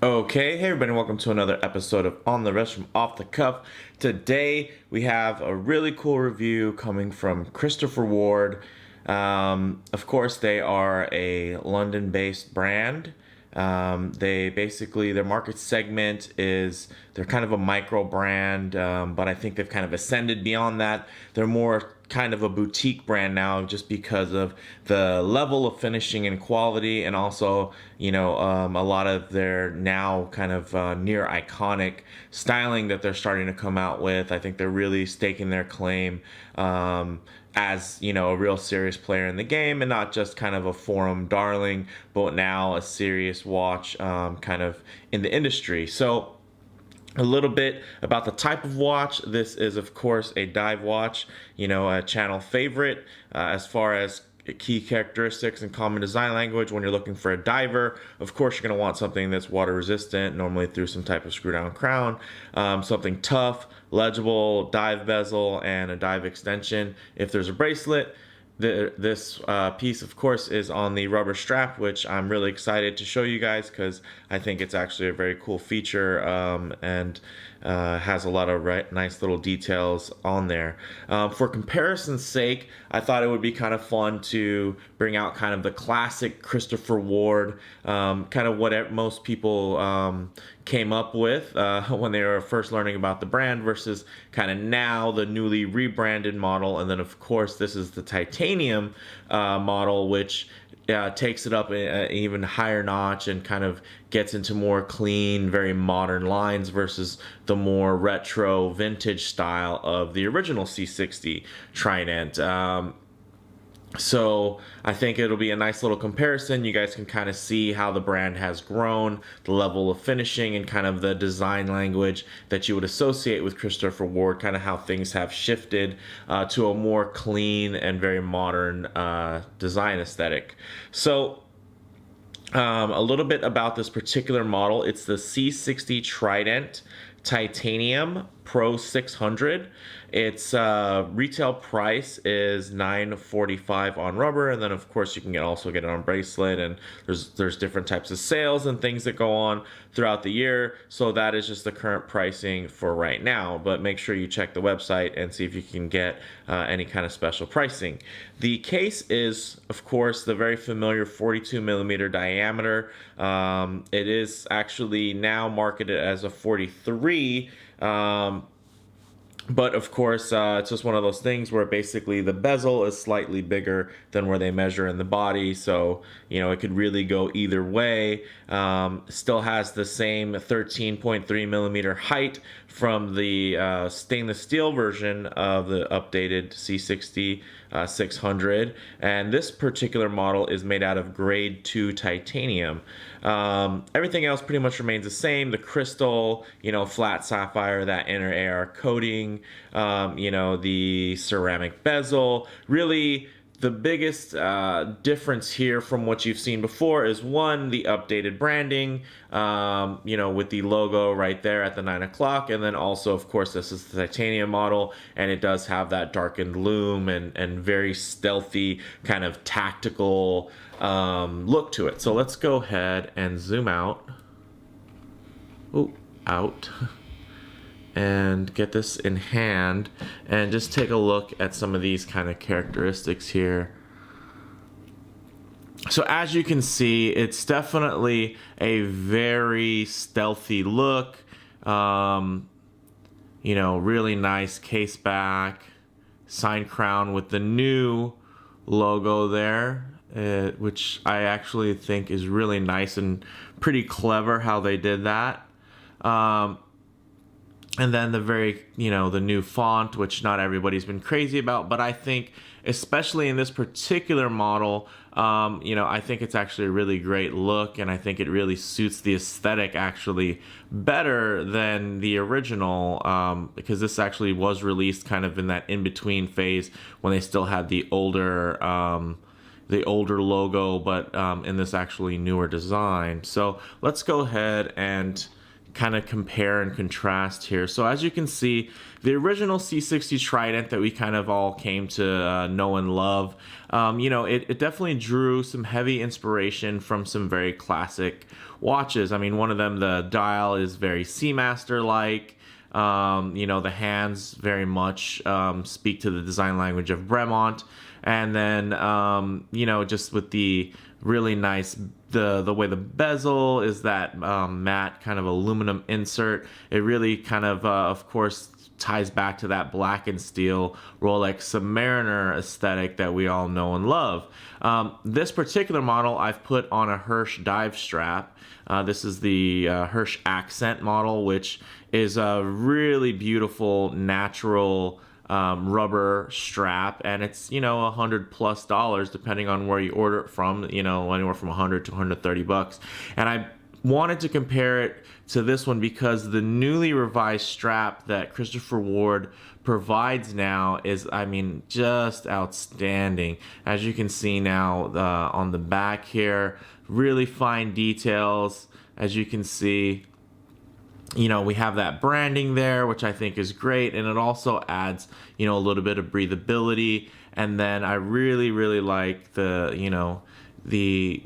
Okay, hey everybody, welcome to another episode of On the Rest from Off the Cuff. Today we have a really cool review coming from C.Ward. Of course, they are a London-based brand. They basically, their market segment is, they're kind of a micro brand, but I think they've kind of ascended beyond that. They're more kind of a boutique brand now just because of the level of finishing and quality, and also, a lot of their now kind of near iconic styling that they're starting to come out with. I think they're really staking their claim as a real serious player in the game, and not just kind of a forum darling, but now a serious watch kind of in the industry. So a little bit about the type of watch. This is, of course, a dive watch, a channel favorite as far as key characteristics and common design language. When you're looking for a diver, of course, you're going to want something that's water resistant, normally through some type of screw down crown, something tough, legible, dive bezel, and a dive extension. If there's a bracelet, this piece, of course, is on the rubber strap, which I'm really excited to show you guys because I think it's actually a very cool feature and has a lot of nice little details on there. For comparison's sake, I thought it would be kind of fun to bring out kind of the classic C.Ward, kind of what most people came up with when they were first learning about the brand versus kind of now the newly rebranded model. And then, of course, this is the titanium model, which takes it up an even higher notch and kind of gets into more clean, very modern lines versus the more retro vintage style of the original C60 Trident. So I think it'll be a nice little comparison. You guys can kind of see how the brand has grown, the level of finishing, and kind of the design language that you would associate with C.Ward, kind of how things have shifted to a more clean and very modern design aesthetic. So a little bit about this particular model. It's the C60 Trident Titanium Pro 600. Its retail price is $945 on rubber, and then of course you can also get it on bracelet, and there's different types of sales and things that go on throughout the year. So that is just the current pricing for right now, but make sure you check the website and see if you can get any kind of special pricing. The case is, of course, the very familiar 42 millimeter diameter. It is actually now marketed as a 43. But of course, it's just one of those things where basically the bezel is slightly bigger than where they measure in the body. So, it could really go either way. Still has the same 13.3 millimeter height from the stainless steel version of the updated C60 600. And this particular model is made out of grade 2 titanium. Everything else pretty much remains the same. The crystal, flat sapphire, that inner AR coating, the ceramic bezel. Really, the biggest difference here from what you've seen before is, one, the updated branding, with the logo right there at the 9 o'clock. And then also, of course, this is the titanium model, and it does have that darkened lume and very stealthy kind of tactical look to it. So let's go ahead and zoom out. Out. And get this in hand and just take a look at some of these kind of characteristics here. So as you can see, it's definitely a very stealthy look. Really nice case back, sign crown with the new logo there, which I actually think is really nice and pretty clever how they did that. And then the the new font, which not everybody's been crazy about, but I think, especially in this particular model, I think it's actually a really great look, and I think it really suits the aesthetic actually better than the original, because this actually was released kind of in that in-between phase when they still had the older logo, but in this actually newer design. So let's go ahead and kind of compare and contrast here. So as you can see, the original C60 Trident that we kind of all came to know and love, you know, it definitely drew some heavy inspiration from some very classic watches. I mean, one of them, the dial is very Seamaster-like. You know, the hands very much speak to the design language of Bremont. And then, you know, just with the really nice, the way the bezel is that matte kind of aluminum insert, it really kind of course, ties back to that black and steel Rolex Submariner aesthetic that we all know and love. This particular model I've put on a Hirsch dive strap. This is the Hirsch Accent model, which is a really beautiful natural rubber strap, and it's, you know, $100+ depending on where you order it from, you know, anywhere from 100 to 130 bucks. And I wanted to compare it to this one because the newly revised strap that Christopher Ward provides now is, I mean, just outstanding. As you can see now on the back here, really fine details. As you can see, you know, we have that branding there, which I think is great, and it also adds, you know, a little bit of breathability. And then I really, really like the, you know, the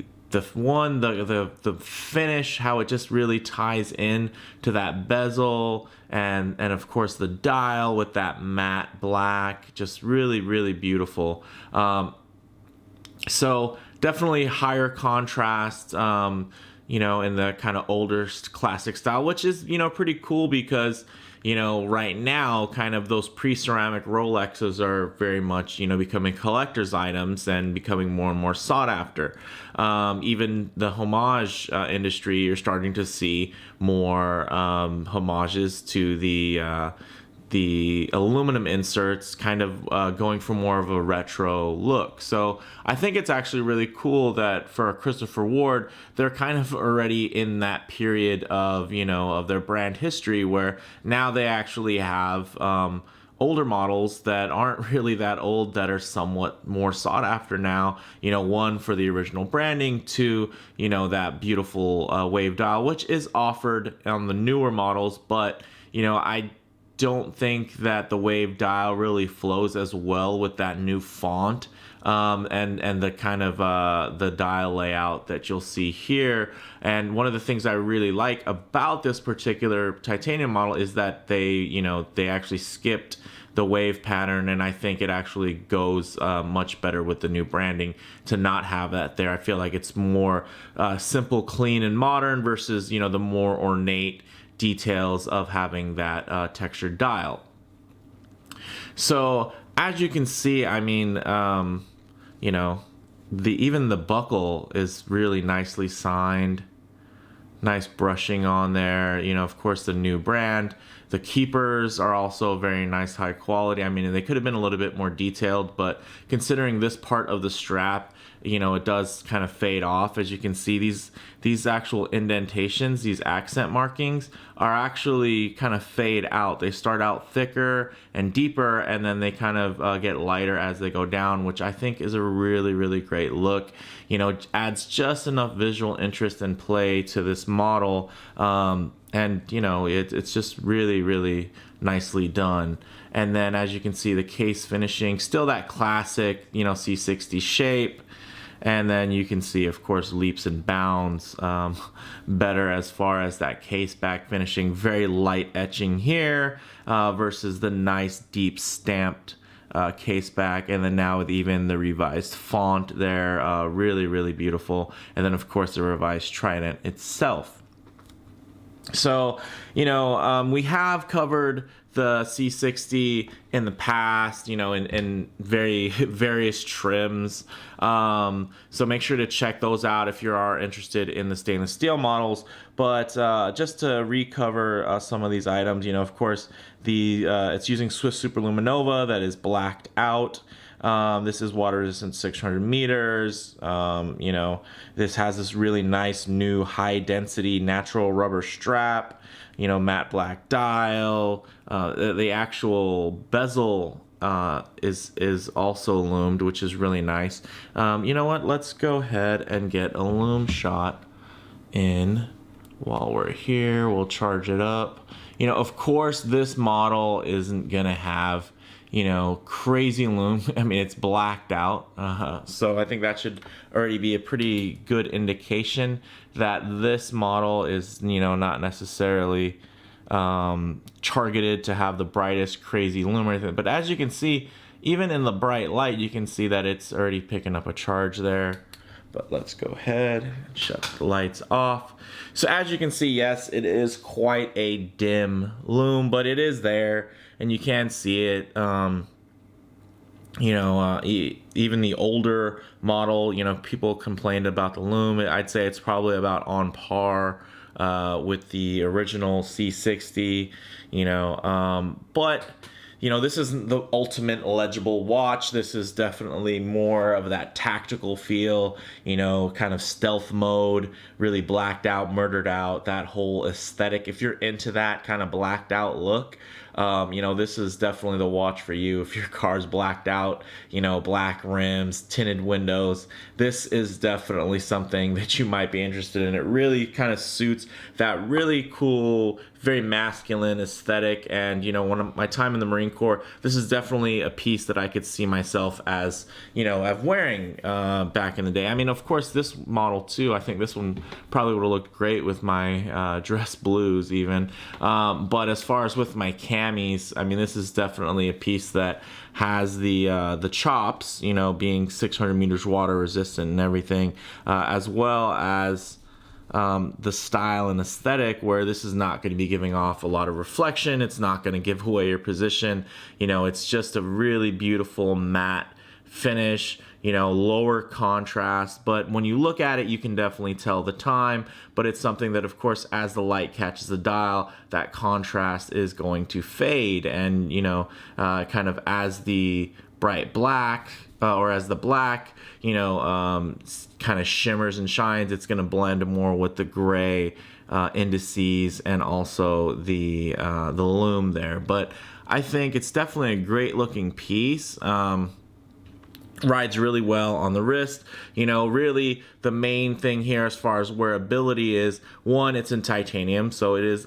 finish, how it just really ties in to that bezel, and of course the dial with that matte black, just really, really beautiful. So definitely higher contrast, you know, in the kind of older classic style, which is, you know, pretty cool because, you know, right now kind of those pre-ceramic Rolexes are very much, you know, becoming collector's items and becoming more and more sought after. Even the homage industry, you're starting to see more homages to the aluminum inserts, kind of going for more of a retro look. So I think it's actually really cool that for Christopher Ward, they're kind of already in that period of, you know, of their brand history where now they actually have older models that aren't really that old that are somewhat more sought after now. You know, one, for the original branding, two, you know, that beautiful wave dial, which is offered on the newer models, but, you know, I don't think that the wave dial really flows as well with that new font and the kind of the dial layout that you'll see here. And one of the things I really like about this particular titanium model is that they actually skipped the wave pattern, and I think it actually goes much better with the new branding to not have that there. I feel like it's more simple, clean, and modern versus, you know, the more ornate details of having that textured dial. So as you can see, I mean, you know, even the buckle is really nicely signed, nice brushing on there. You know, of course, the new brand. The keepers are also very nice, high quality. I mean, they could have been a little bit more detailed, but considering this part of the strap, you know, it does kind of fade off. As you can see, these actual indentations, these accent markings, are actually kind of fade out. They start out thicker and deeper, and then they kind of get lighter as they go down, which I think is a really, really great look. You know, adds just enough visual interest and play to this model. And, you know, it's just really, really nicely done. And then, as you can see, the case finishing, still that classic, you know, C60 shape. And then you can see, of course, leaps and bounds better as far as that case back finishing. Very light etching here versus the nice deep stamped case back. And then now with even the revised font there, really, really beautiful. And then, of course, the revised Trident itself. So, you know, we have covered the C60 in the past, you know, in various trims. So make sure to check those out if you are interested in the stainless steel models. But just to recover some of these items, you know, of course, it's using Swiss Superluminova that is blacked out. This is water resistant 600 meters. You know, this has this really nice new high density natural rubber strap, you know, matte black dial. The actual bezel is also loomed, which is really nice. You know what? Let's go ahead and get a loom shot in while we're here, we'll charge it up. You know, of course, this model isn't gonna have, you know, crazy lume. I mean, it's blacked out. So I think that should already be a pretty good indication that this model is, you know, not necessarily targeted to have the brightest crazy lume or anything. But as you can see, even in the bright light, you can see that it's already picking up a charge there. But let's go ahead and shut the lights off. So as you can see, yes, it is quite a dim lume, but it is there and you can see it. You know, even the older model, you know, people complained about the lume. I'd say it's probably about on par with the original C60, you know, but you know, this isn't the ultimate legible watch. This is definitely more of that tactical feel, you know, kind of stealth mode, really blacked out, murdered out, that whole aesthetic. If you're into that kind of blacked out look, you know, this is definitely the watch for you. If your car's blacked out, you know, black rims, tinted windows, this is definitely something that you might be interested in. It really kind of suits that really cool, very masculine aesthetic. And, you know, one of my time in the Marine Corps, this is definitely a piece that I could see myself as, you know, of wearing back in the day. I mean, of course, this model too, I think this one probably would have looked great with my dress blues even. But as far as with my camis, I mean, this is definitely a piece that has the chops, you know, being 600 meters water resistant and everything, as well as the style and aesthetic, where this is not going to be giving off a lot of reflection. It's not going to give away your position. You know, it's just a really beautiful matte finish, you know, lower contrast, but when you look at it, you can definitely tell the time. But it's something that, of course, as the light catches the dial, that contrast is going to fade. And, you know, kind of as the bright black or as the black, you know, kind of shimmers and shines, it's going to blend more with the gray indices and also the lume there. But I think it's definitely a great looking piece. Rides really well on the wrist. You know, really the main thing here as far as wearability is, one, it's in titanium, so it is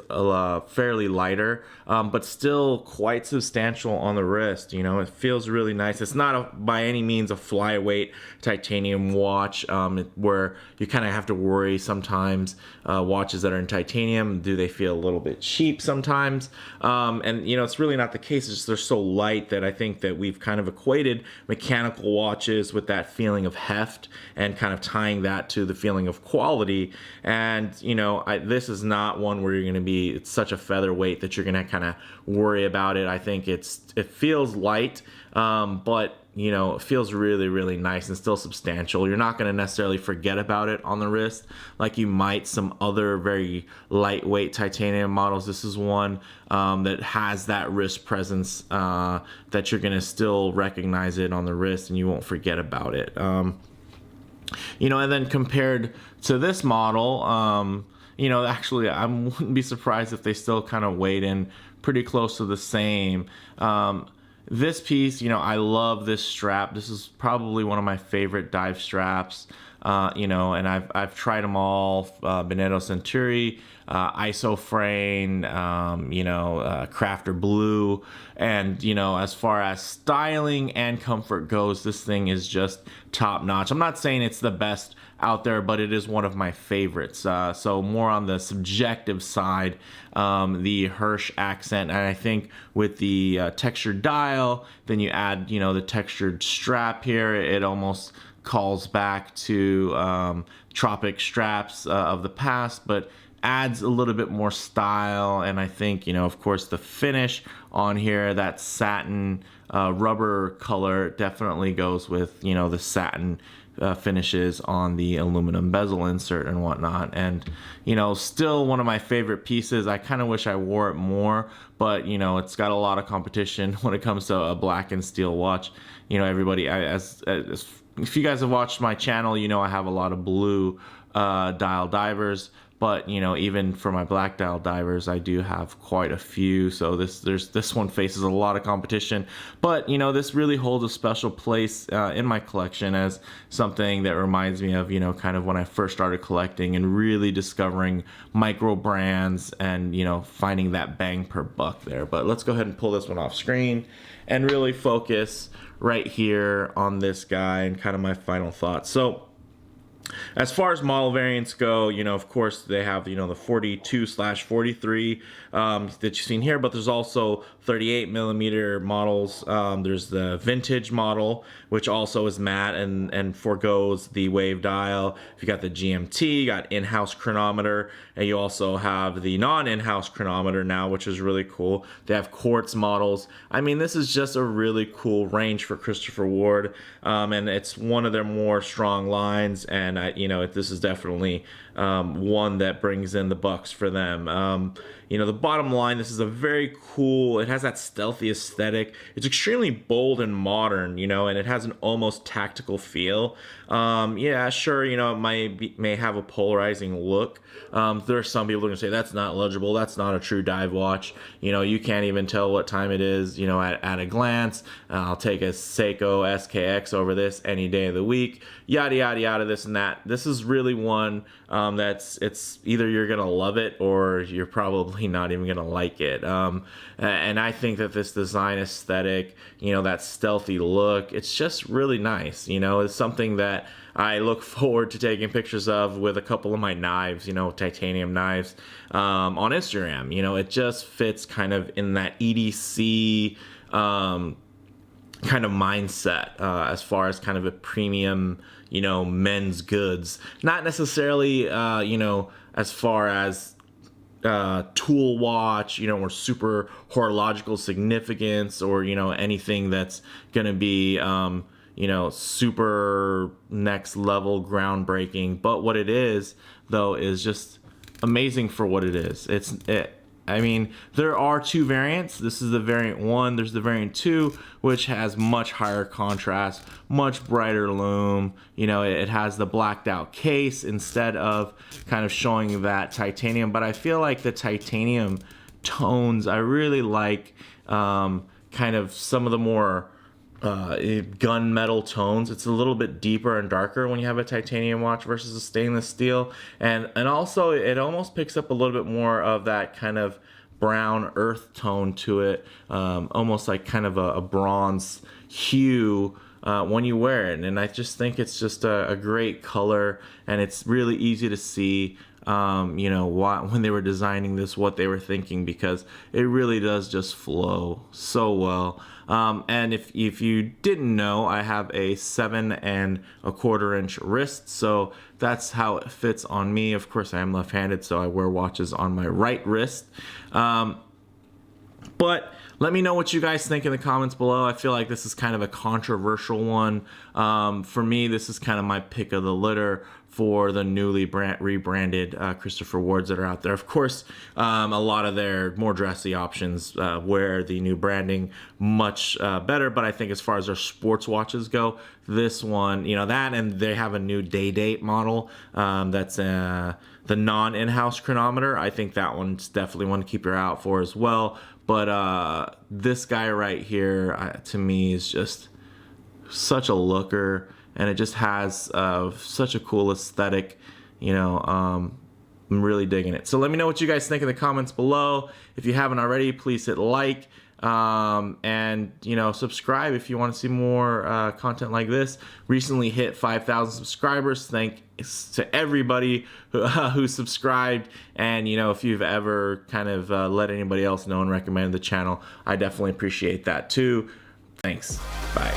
fairly lighter, but still quite substantial on the wrist. You know, it feels really nice. It's not by any means a flyweight titanium watch, where you kind of have to worry sometimes. Watches that are in titanium, do they feel a little bit cheap sometimes? And you know, it's really not the case. It's just they're so light that I think that we've kind of equated mechanical watches with that feeling of heft and kind of tying that to the feeling of quality. And you know, this is not one where you're going to be, it's such a featherweight that you're going to kind of worry about it. I think it feels light, but you know, it feels really, really nice and still substantial. You're not going to necessarily forget about it on the wrist like you might some other very lightweight titanium models. This is one that has that wrist presence, that you're going to still recognize it on the wrist and you won't forget about it. You know, and then compared to this model, you know, actually I wouldn't be surprised if they still kind of weighed in pretty close to the same. This piece, you know, I love this strap. This is probably one of my favorite dive straps. You know, and I've tried them all, Benedetto Centuri, Isofrane, you know, Crafter Blue. And, you know, as far as styling and comfort goes, this thing is just top notch. I'm not saying it's the best out there, but it is one of my favorites. So more on the subjective side, the Hirsch accent. And I think with the textured dial, then you add, you know, the textured strap here, it almost calls back to Tropic straps of the past, but adds a little bit more style. And I think, you know, of course, the finish on here, that satin rubber color definitely goes with, you know, the satin finishes on the aluminum bezel insert and whatnot. And, you know, still one of my favorite pieces. I kind of wish I wore it more, but, you know, it's got a lot of competition when it comes to a black and steel watch. You know, everybody, if you guys have watched my channel, you know I have a lot of blue dial divers, but you know, even for my black dial divers, I do have quite a few. So this one faces a lot of competition, but you know, this really holds a special place in my collection as something that reminds me of, you know, kind of when I first started collecting and really discovering micro brands and, you know, finding that bang per buck there. But let's go ahead and pull this one off screen and really focus right here on this guy and kind of my final thoughts. So as far as model variants go, you know, of course they have, you know, the 42/43 that you've seen here, but there's also 38mm models. There's the vintage model, which also is matte and forgoes the wave dial. You got the GMT, you got in-house chronometer, and you also have the non-in-house chronometer now, which is really cool. They have quartz models. I mean, this is just a really cool range for Christopher Ward, and it's one of their more strong lines, and you know, this is definitely one that brings in the bucks for them. You know, the bottom line, this is a very cool, it has that stealthy aesthetic. It's extremely bold and modern, you know, and it has an almost tactical feel. Yeah, sure, you know, it may have a polarizing look. There are some people who are gonna say that's not legible, that's not a true dive watch. You know, you can't even tell what time it is, you know, at a glance. I'll take a Seiko SKX over this any day of the week, yada, yada, yada, this and that. This is really one it's either you're gonna love it or you're probably not even gonna like it. And I think that this design aesthetic, you know, that stealthy look, it's just really nice. You know, it's something that I look forward to taking pictures of with a couple of my knives, you know, titanium knives, on Instagram. You know, it just fits kind of in that EDC kind of mindset, as far as kind of a premium, you know, men's goods. Not necessarily, you know, as far as tool watch, you know, or super horological significance, or, you know, anything that's gonna be, you know, super next level groundbreaking. But what it is, though, is just amazing for what it is. I mean, there are two variants. This is the variant 1. There's the variant 2, which has much higher contrast, much brighter lume. You know, it has the blacked out case instead of kind of showing that titanium. But I feel like the titanium tones, I really like kind of some of the more gunmetal tones. It's a little bit deeper and darker when you have a titanium watch versus a stainless steel, and also it almost picks up a little bit more of that kind of brown earth tone to it, almost like kind of a bronze hue when you wear it. And I just think it's just a great color, and it's really easy to see you know, when they were designing this, what they were thinking, because it really does just flow so well. And if you didn't know, I have a 7 1/4 inch wrist, so that's how it fits on me. Of course, I am left-handed, so I wear watches on my right wrist. But let me know what you guys think in the comments below. I feel like this is kind of a controversial one. For me, this is kind of my pick of the litter for the newly rebranded Christopher Wards that are out there. Of course, a lot of their more dressy options wear the new branding much better, but I think as far as their sports watches go, this one, you know, that, and they have a new day date model that's the non-in-house chronometer. I think that one's definitely one to keep your eye out for as well. But this guy right here, to me, is just such a looker, and it just has such a cool aesthetic. You know, I'm really digging it. So let me know what you guys think in the comments below. If you haven't already, please hit like, and you know, subscribe if you want to see more content like this. Recently hit 5,000 subscribers. Thanks to everybody who subscribed, and you know, if you've ever kind of let anybody else know and recommended the channel, I definitely appreciate that too. Thanks. Bye.